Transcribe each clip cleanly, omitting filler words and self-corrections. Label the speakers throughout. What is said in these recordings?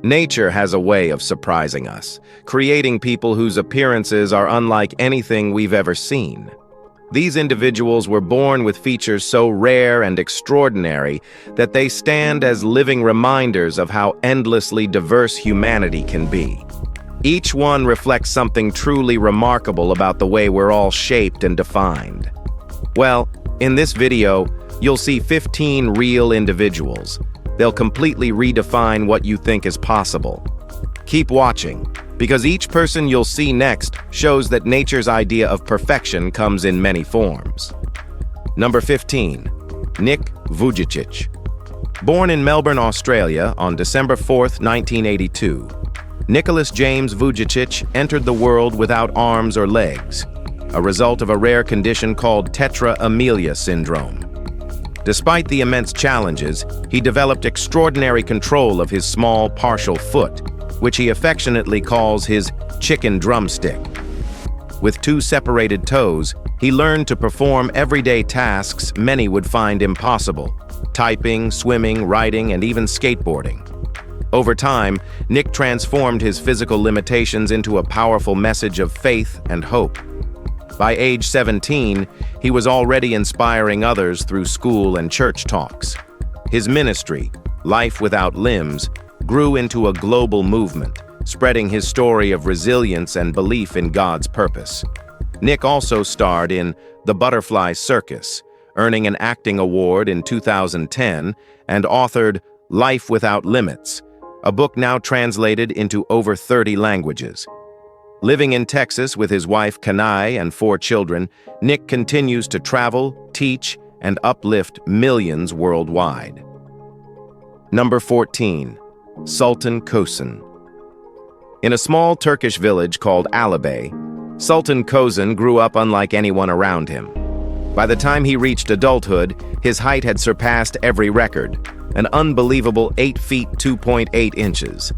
Speaker 1: Nature has a way of surprising us, creating people whose appearances are unlike anything we've ever seen. These individuals were born with features so rare and extraordinary that they stand as living reminders of how endlessly diverse humanity can be. Each one reflects something truly remarkable about the way we're all shaped and defined. Well, in this video, you'll see 15 real individuals. They'll completely redefine what you think is possible. Keep watching, because each person you'll see next shows that nature's idea of perfection comes in many forms. Number 15. Nick Vujicic. Born in Melbourne, Australia on December 4, 1982, Nicholas James Vujicic entered the world without arms or legs, a result of a rare condition called tetra amelia syndrome. Despite the immense challenges, he developed extraordinary control of his small, partial foot, which he affectionately calls his chicken drumstick. With 2 separated toes, he learned to perform everyday tasks many would find impossible: typing, swimming, writing, and even skateboarding. Over time, Nick transformed his physical limitations into a powerful message of faith and hope. By age 17, he was already inspiring others through school and church talks. His ministry, Life Without Limbs, grew into a global movement, spreading his story of resilience and belief in God's purpose. Nick also starred in The Butterfly Circus, earning an acting award in 2010, and authored Life Without Limits, a book now translated into over 30 languages. Living in Texas with his wife Kanai and 4 children, Nick continues to travel, teach, and uplift millions worldwide. Number 14. Sultan Kösen. In a small Turkish village called Alabay, Sultan Kösen grew up unlike anyone around him. By the time he reached adulthood, his height had surpassed every record, an unbelievable 8 feet 2.8 inches.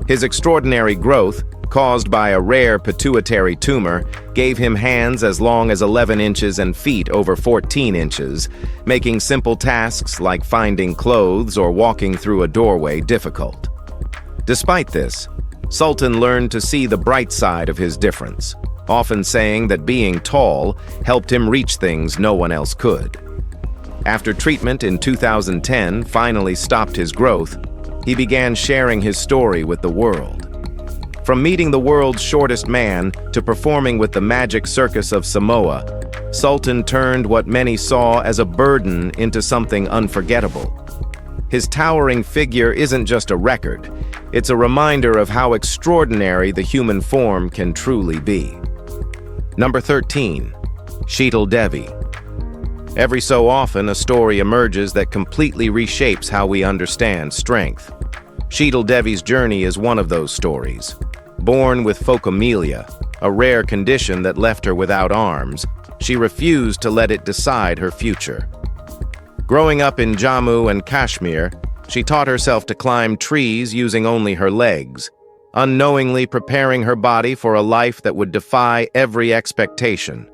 Speaker 1: His extraordinary growth, caused by a rare pituitary tumor, gave him hands as long as 11 inches and feet over 14 inches, making simple tasks like finding clothes or walking through a doorway difficult. Despite this, Sultan learned to see the bright side of his difference, often saying that being tall helped him reach things no one else could. After treatment in 2010 finally stopped his growth, he began sharing his story with the world. From meeting the world's shortest man to performing with the magic circus of Samoa, Sultan turned what many saw as a burden into something unforgettable. His towering figure isn't just a record, it's a reminder of how extraordinary the human form can truly be. Number 13. Sheetal Devi. Every so often, a story emerges that completely reshapes how we understand strength. Sheetal Devi's journey is one of those stories. Born with phocomelia, a rare condition that left her without arms, she refused to let it decide her future. Growing up in Jammu and Kashmir, she taught herself to climb trees using only her legs, unknowingly preparing her body for a life that would defy every expectation.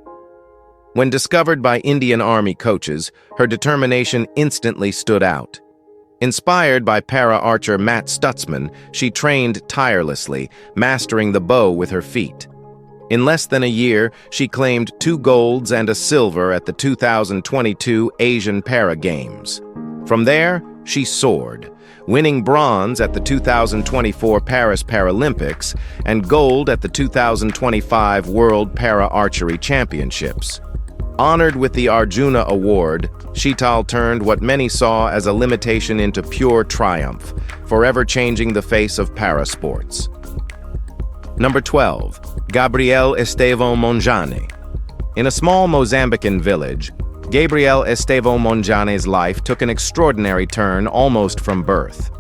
Speaker 1: When discovered by Indian Army coaches, her determination instantly stood out. Inspired by para-archer Matt Stutzman, she trained tirelessly, mastering the bow with her feet. In less than a year, she claimed 2 golds and a silver at the 2022 Asian Para Games. From there, she soared, winning bronze at the 2024 Paris Paralympics and gold at the 2025 World Para-Archery Championships. Honored with the Arjuna Award, Sheetal turned what many saw as a limitation into pure triumph, forever changing the face of parasports. Number 12. Gabriel Estevão Monjane. In a small Mozambican village, Gabriel Estevão Monjane's life took an extraordinary turn almost from birth.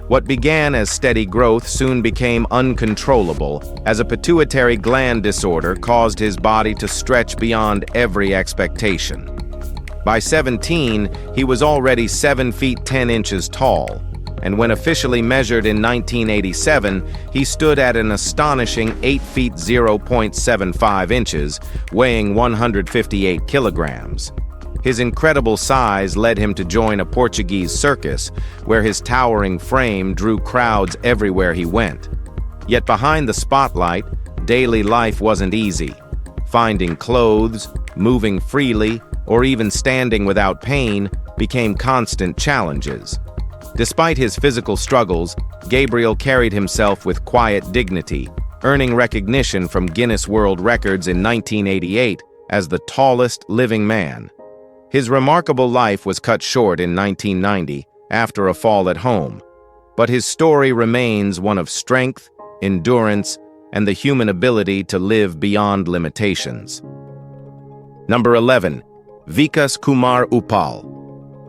Speaker 1: What began as steady growth soon became uncontrollable, as a pituitary gland disorder caused his body to stretch beyond every expectation. By 17, he was already 7 feet 10 inches tall, and when officially measured in 1987, he stood at an astonishing 8 feet 0.75 inches, weighing 158 kilograms. His incredible size led him to join a Portuguese circus, where his towering frame drew crowds everywhere he went. Yet behind the spotlight, daily life wasn't easy. Finding clothes, moving freely, or even standing without pain became constant challenges. Despite his physical struggles, Gabriel carried himself with quiet dignity, earning recognition from Guinness World Records in 1988 as the tallest living man. His remarkable life was cut short in 1990 after a fall at home, but his story remains one of strength, endurance, and the human ability to live beyond limitations. Number 11. Vikas Kumar Uppal.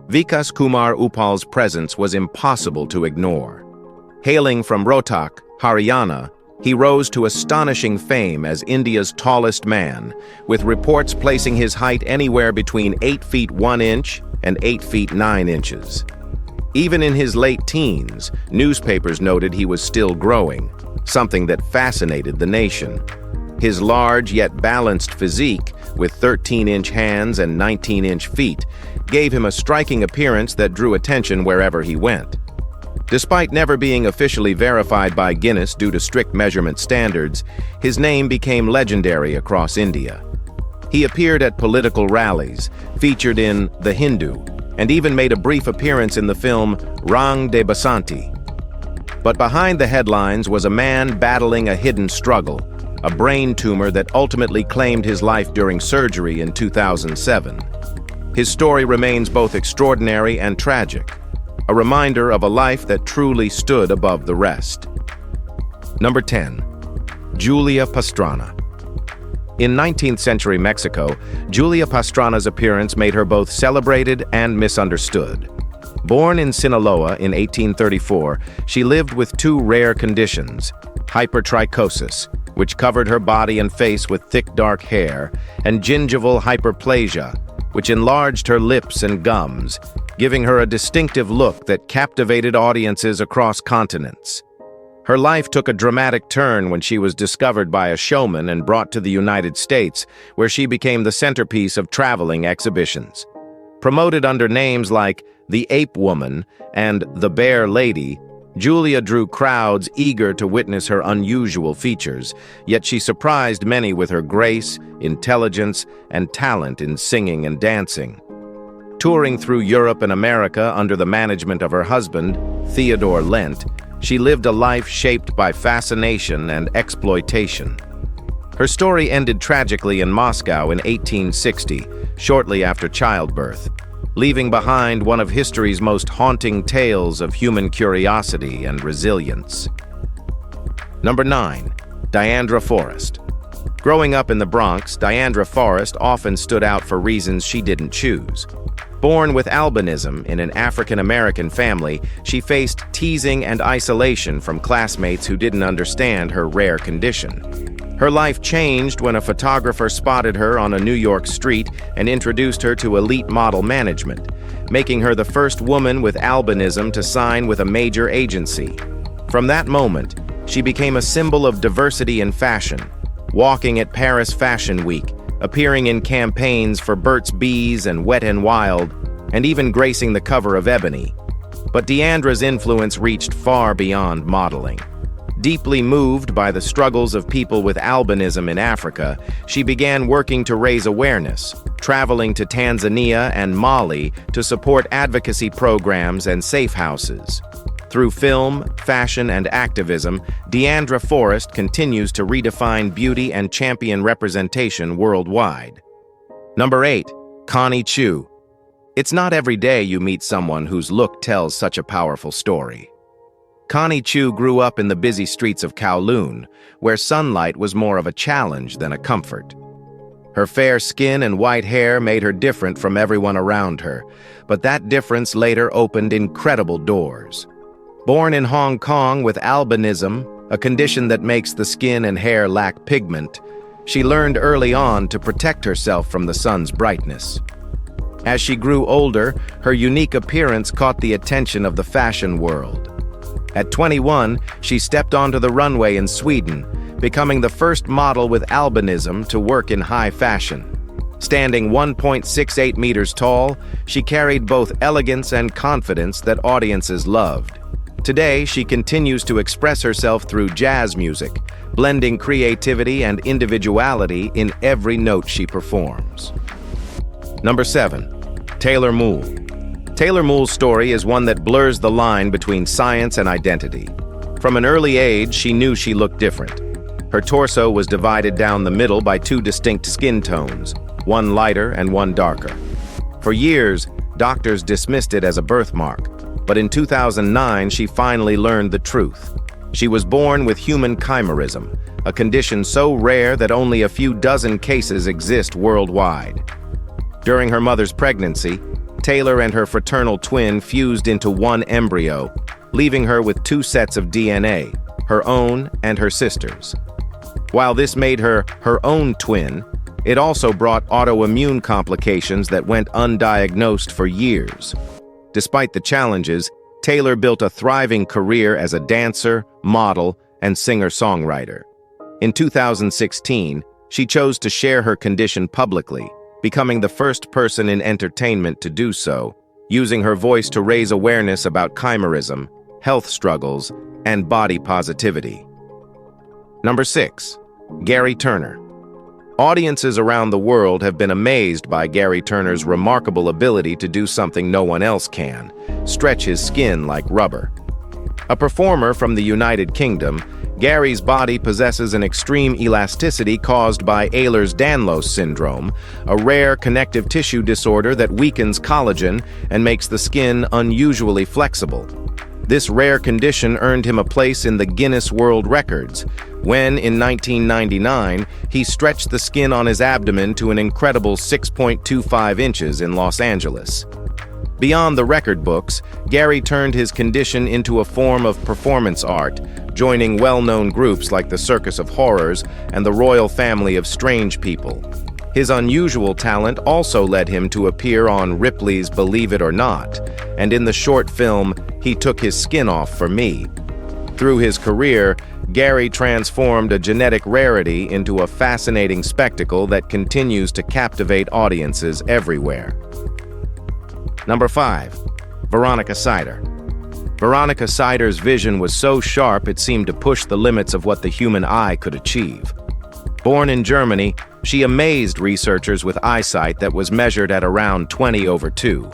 Speaker 1: Vikas Kumar Uppal's presence was impossible to ignore. Hailing from Rohtak, Haryana, he rose to astonishing fame as India's tallest man, with reports placing his height anywhere between 8 feet 1 inch and 8 feet 9 inches. Even in his late teens, newspapers noted he was still growing, something that fascinated the nation. His large yet balanced physique, with 13-inch hands and 19-inch feet, gave him a striking appearance that drew attention wherever he went. Despite never being officially verified by Guinness due to strict measurement standards, his name became legendary across India. He appeared at political rallies, featured in The Hindu, and even made a brief appearance in the film Rang de Basanti. But behind the headlines was a man battling a hidden struggle, a brain tumor that ultimately claimed his life during surgery in 2007. His story remains both extraordinary and tragic, a reminder of a life that truly stood above the rest. Number 10. Julia Pastrana. In 19th century Mexico, Julia Pastrana's appearance made her both celebrated and misunderstood. Born in Sinaloa in 1834, she lived with two rare conditions: hypertrichosis, which covered her body and face with thick dark hair, and gingival hyperplasia, which enlarged her lips and gums, giving her a distinctive look that captivated audiences across continents. Her life took a dramatic turn when she was discovered by a showman and brought to the United States, where she became the centerpiece of traveling exhibitions. Promoted under names like the Ape Woman and the Bear Lady, Julia drew crowds eager to witness her unusual features, yet she surprised many with her grace, intelligence, and talent in singing and dancing. Touring through Europe and America under the management of her husband, Theodore Lent, she lived a life shaped by fascination and exploitation. Her story ended tragically in Moscow in 1860, shortly after childbirth, leaving behind one of history's most haunting tales of human curiosity and resilience. Number 9. Diandra Forrest. Growing up in the Bronx, Diandra Forrest often stood out for reasons she didn't choose. Born with albinism in an African-American family, she faced teasing and isolation from classmates who didn't understand her rare condition. Her life changed when a photographer spotted her on a New York street and introduced her to elite model management, making her the first woman with albinism to sign with a major agency. From that moment, she became a symbol of diversity in fashion, walking at Paris Fashion Week, appearing in campaigns for Burt's Bees and Wet n Wild, and even gracing the cover of Ebony. But Diandra's influence reached far beyond modeling. Deeply moved by the struggles of people with albinism in Africa, she began working to raise awareness, traveling to Tanzania and Mali to support advocacy programs and safe houses. Through film, fashion, and activism, Diandra Forrest continues to redefine beauty and champion representation worldwide. Number 8. Connie Chiu. It's not every day you meet someone whose look tells such a powerful story. Connie Chiu grew up in the busy streets of Kowloon, where sunlight was more of a challenge than a comfort. Her fair skin and white hair made her different from everyone around her, but that difference later opened incredible doors. Born in Hong Kong with albinism, a condition that makes the skin and hair lack pigment, she learned early on to protect herself from the sun's brightness. As she grew older, her unique appearance caught the attention of the fashion world. At 21, she stepped onto the runway in Sweden, becoming the first model with albinism to work in high fashion. Standing 1.68 meters tall, she carried both elegance and confidence that audiences loved. Today, she continues to express herself through jazz music, blending creativity and individuality in every note she performs. Number 7. Taylor Moole. Taylor Moole's story is one that blurs the line between science and identity. From an early age, she knew she looked different. Her torso was divided down the middle by two distinct skin tones, one lighter and one darker. For years, doctors dismissed it as a birthmark, but in 2009 she finally learned the truth. She was born with human chimerism, a condition so rare that only a few dozen cases exist worldwide. During her mother's pregnancy, Taylor and her fraternal twin fused into one embryo, leaving her with two sets of DNA, her own and her sister's. While this made her her own twin, it also brought autoimmune complications that went undiagnosed for years. Despite the challenges, Taylor built a thriving career as a dancer, model, and singer-songwriter. In 2016, she chose to share her condition publicly, becoming the first person in entertainment to do so, using her voice to raise awareness about chimerism, health struggles, and body positivity. Number 6. Gary Turner. Audiences around the world have been amazed by Gary Turner's remarkable ability to do something no one else can: stretch his skin like rubber. A performer from the United Kingdom, Gary's body possesses an extreme elasticity caused by Ehlers-Danlos syndrome, a rare connective tissue disorder that weakens collagen and makes the skin unusually flexible. This rare condition earned him a place in the Guinness World Records, when, in 1999, he stretched the skin on his abdomen to an incredible 6.25 inches in Los Angeles. Beyond the record books, Gary turned his condition into a form of performance art, joining well-known groups like the Circus of Horrors and the Royal Family of Strange People. His unusual talent also led him to appear on Ripley's Believe It or Not, and in the short film, He Took His Skin Off for Me. Through his career, Gary transformed a genetic rarity into a fascinating spectacle that continues to captivate audiences everywhere. Number 5. Veronica Sider. Veronica Sider's vision was so sharp it seemed to push the limits of what the human eye could achieve. Born in Germany, she amazed researchers with eyesight that was measured at around 20/2,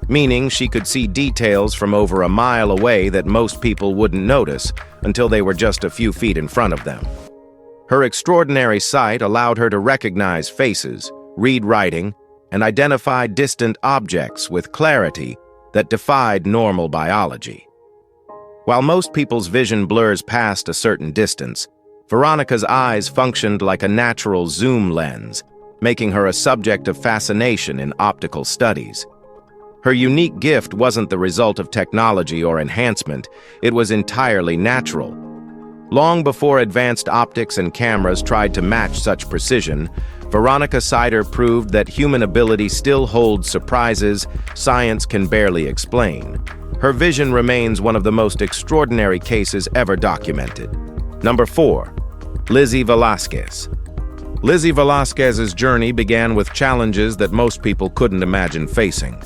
Speaker 1: meaning she could see details from over a mile away that most people wouldn't notice until they were just a few feet in front of them. Her extraordinary sight allowed her to recognize faces, read writing, and identify distant objects with clarity that defied normal biology. While most people's vision blurs past a certain distance, Veronica's eyes functioned like a natural zoom lens, making her a subject of fascination in optical studies. Her unique gift wasn't the result of technology or enhancement, it was entirely natural. Long before advanced optics and cameras tried to match such precision, Veronica Sider proved that human ability still holds surprises science can barely explain. Her vision remains one of the most extraordinary cases ever documented. Number 4. Lizzie Velasquez. Lizzie Velasquez's journey began with challenges that most people couldn't imagine facing.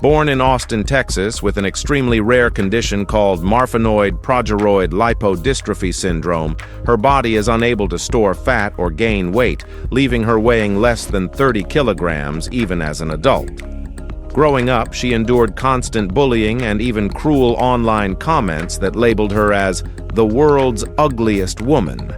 Speaker 1: Born in Austin, Texas, with an extremely rare condition called marfanoid progeroid lipodystrophy syndrome, her body is unable to store fat or gain weight, leaving her weighing less than 30 kilograms even as an adult. Growing up, she endured constant bullying and even cruel online comments that labeled her as the world's ugliest woman.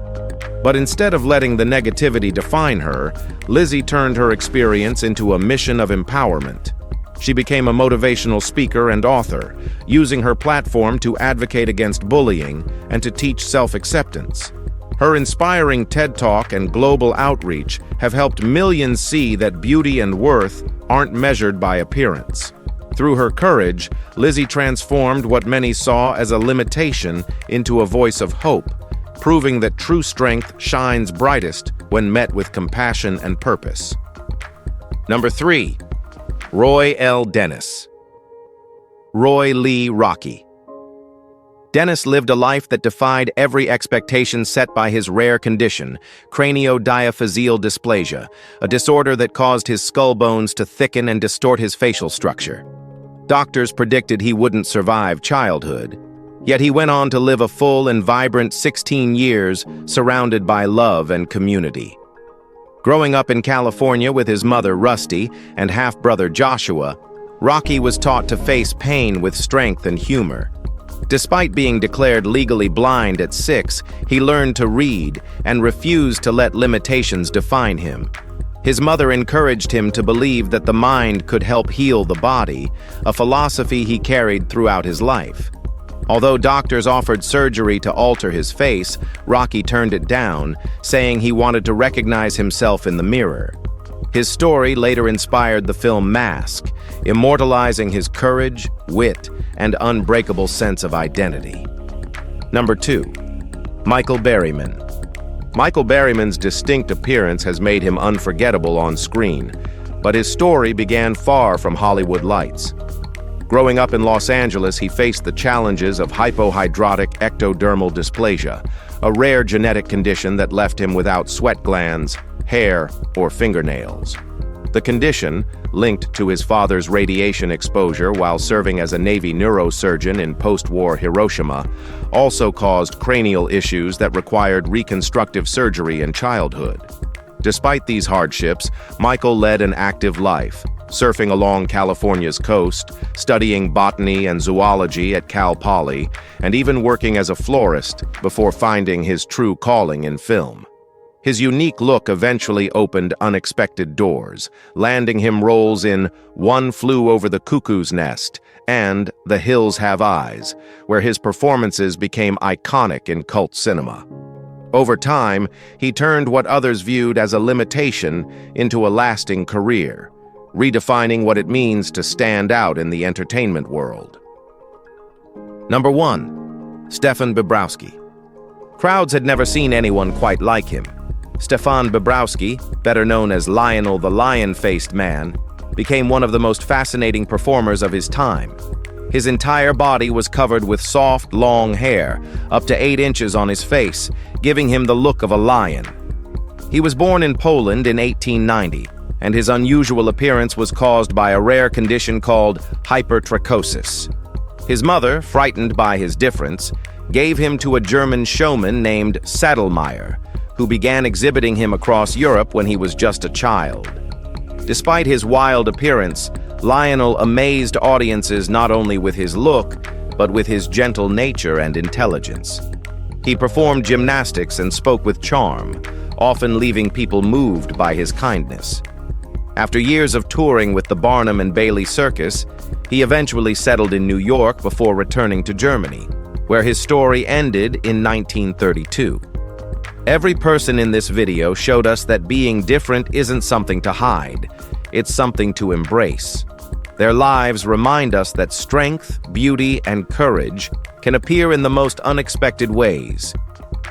Speaker 1: But instead of letting the negativity define her, Lizzie turned her experience into a mission of empowerment. She became a motivational speaker and author, using her platform to advocate against bullying and to teach self-acceptance. Her inspiring TED Talk and global outreach have helped millions see that beauty and worth aren't measured by appearance. Through her courage, Lizzie transformed what many saw as a limitation into a voice of hope, proving that true strength shines brightest when met with compassion and purpose. Number 3. Roy L. Dennis. Roy Lee Rocky. Dennis lived a life that defied every expectation set by his rare condition, craniodiaphyseal dysplasia, a disorder that caused his skull bones to thicken and distort his facial structure. Doctors predicted he wouldn't survive childhood, yet he went on to live a full and vibrant 16 years surrounded by love and community. Growing up in California with his mother, Rusty, and half-brother Joshua, Rocky was taught to face pain with strength and humor. Despite being declared legally blind at 6, he learned to read and refused to let limitations define him. His mother encouraged him to believe that the mind could help heal the body, a philosophy he carried throughout his life. Although doctors offered surgery to alter his face, Rocky turned it down, saying he wanted to recognize himself in the mirror. His story later inspired the film Mask, immortalizing his courage, wit, and unbreakable sense of identity. Number 2. Michael Berryman. Michael Berryman's distinct appearance has made him unforgettable on screen, but his story began far from Hollywood lights. Growing up in Los Angeles, he faced the challenges of hypohidrotic ectodermal dysplasia, a rare genetic condition that left him without sweat glands, hair, or fingernails. The condition, linked to his father's radiation exposure while serving as a Navy neurosurgeon in post-war Hiroshima, also caused cranial issues that required reconstructive surgery in childhood. Despite these hardships, Michael led an active life, surfing along California's coast, studying botany and zoology at Cal Poly, and even working as a florist before finding his true calling in film. His unique look eventually opened unexpected doors, landing him roles in One Flew Over the Cuckoo's Nest and The Hills Have Eyes, where his performances became iconic in cult cinema. Over time, he turned what others viewed as a limitation into a lasting career, redefining what it means to stand out in the entertainment world. Number 1. Stefan Bobrowski. Crowds had never seen anyone quite like him. Stefan Bobrowski, better known as Lionel the Lion-Faced Man, became one of the most fascinating performers of his time. His entire body was covered with soft, long hair, up to 8 inches on his face, giving him the look of a lion. He was born in Poland in 1890, and his unusual appearance was caused by a rare condition called hypertrichosis. His mother, frightened by his difference, gave him to a German showman named Sadelmeyer, who began exhibiting him across Europe when he was just a child. Despite his wild appearance, Lionel amazed audiences not only with his look, but with his gentle nature and intelligence. He performed gymnastics and spoke with charm, often leaving people moved by his kindness. After years of touring with the Barnum and Bailey Circus, he eventually settled in New York before returning to Germany, where his story ended in 1932. Every person in this video showed us that being different isn't something to hide, it's something to embrace. Their lives remind us that strength, beauty, and courage can appear in the most unexpected ways.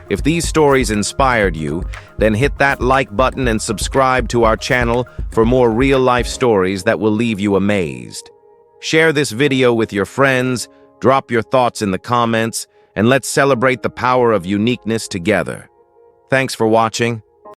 Speaker 1: If these stories inspired you, then hit that like button and subscribe to our channel for more real-life stories that will leave you amazed. Share this video with your friends, drop your thoughts in the comments, and let's celebrate the power of uniqueness together. Thanks for watching.